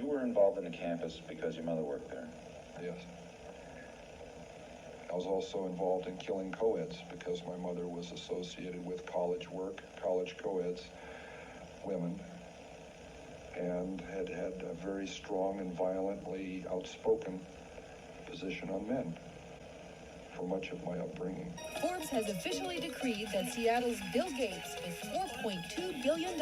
were involved in the campus because your mother worked there? Yes. I was also involved in killing co-eds because my mother was associated with college work, college co-eds, women, and had a very strong and violently outspoken position on men for much of my upbringing. Forbes has officially decreed that Seattle's Bill Gates, with $4.2 billion,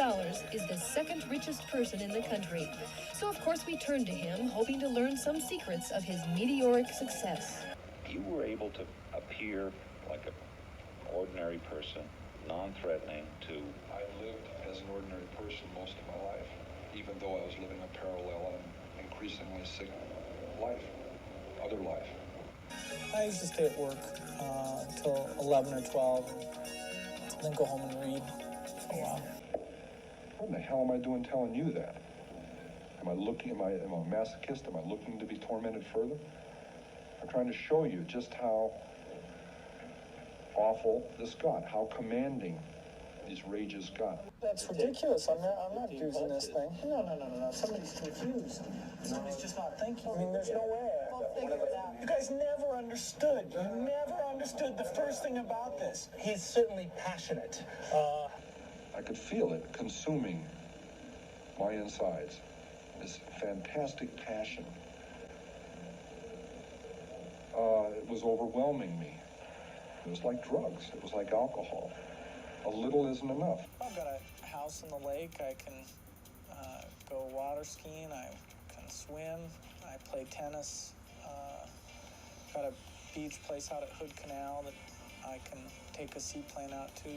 is the second richest person in the country. So, of course, we turn to him, hoping to learn some secrets of his meteoric success. You were able to appear like an ordinary person, non-threatening to... I lived as an ordinary person most of my life, even though I was living a parallel and increasingly sick life, other life. I used to stay at work until 11 or 12, and then go home and read for a while. What in the hell am I doing telling you that? Am I a masochist? Am I looking to be tormented further? I'm trying to show you just how awful this got, how commanding these rages got. That's ridiculous. I'm not using this thing. No. Somebody's confused. Somebody's just not thinking. I mean, there's no way. You guys never understood. You never understood the first thing about this. He's certainly passionate. I could feel it consuming my insides. This fantastic passion. It was overwhelming me. It was like drugs. It was like alcohol. A little isn't enough. I've got a house in the lake. I can go water skiing. I can swim. I play tennis. Got a beach place out at Hood Canal that I can take a seaplane out to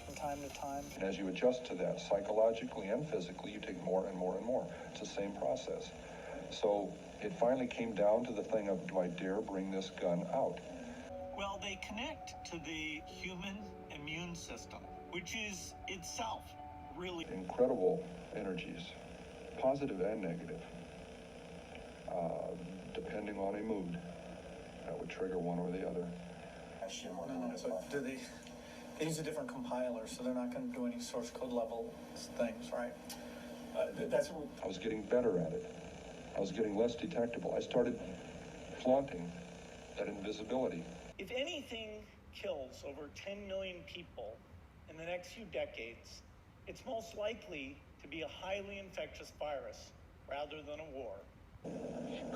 from time to time. And as you adjust to that, psychologically and physically, you take more and more and more. It's the same process. So it finally came down to the thing of, do I dare bring this gun out? Well, they connect to the human immune system, which is itself really incredible energies, positive and negative, depending on a mood. That would trigger one or the other. So do they use a different compiler, so they're not going to do any source code level things, right? I was getting better at it. I was getting less detectable. I started flaunting that invisibility. If anything kills over 10 million people in the next few decades, it's most likely to be a highly infectious virus rather than a war.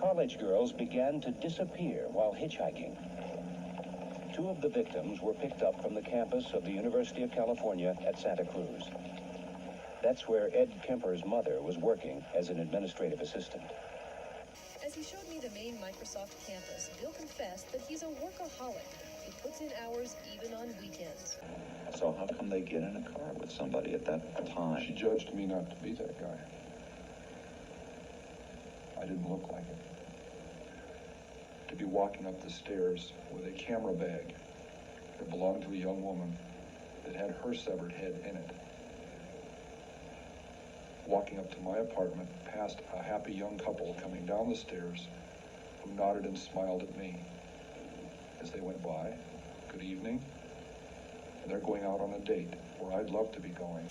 College girls began to disappear while hitchhiking. Two of the victims were picked up from the campus of the University of California at Santa Cruz. That's where Ed Kemper's mother was working as an administrative assistant. As he showed me the main Microsoft campus, Bill confessed that he's a workaholic. He puts in hours even on weekends. So how come they get in a car with somebody at that time? She judged me not to be that guy. I didn't look like it. To be walking up the stairs with a camera bag that belonged to a young woman that had her severed head in it. Walking up to my apartment past a happy young couple coming down the stairs who nodded and smiled at me as they went by. Good evening. And they're going out on a date where I'd love to be going.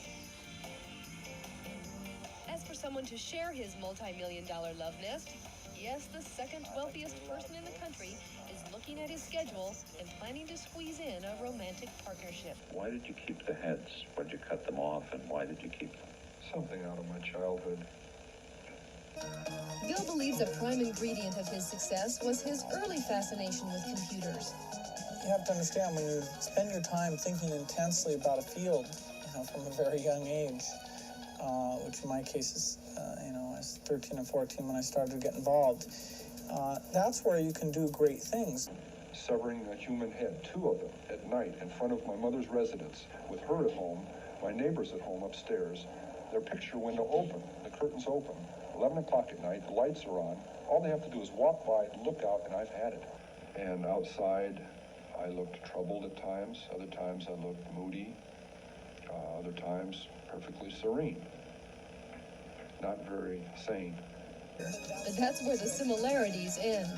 As for someone to share his multi-million-dollar love nest, yes, the second wealthiest person in the country is looking at his schedule and planning to squeeze in a romantic partnership. Why did you keep the heads? Why did you cut them off, and why did you keep them? Something out of my childhood. Bill believes a prime ingredient of his success was his early fascination with computers. You have to understand, when you spend your time thinking intensely about a field, from a very young age, which in my case is, I was 13 or 14 when I started to get involved, that's where you can do great things. Severing a human head, two of them, at night in front of my mother's residence, with her at home, my neighbors at home upstairs, their picture window open, the curtains open, 11 o'clock at night, the lights are on. All they have to do is walk by, look out, and I've had it. And outside, I looked troubled at times. Other times I looked moody. Other times perfectly serene. Not very sane. But that's where the similarities end.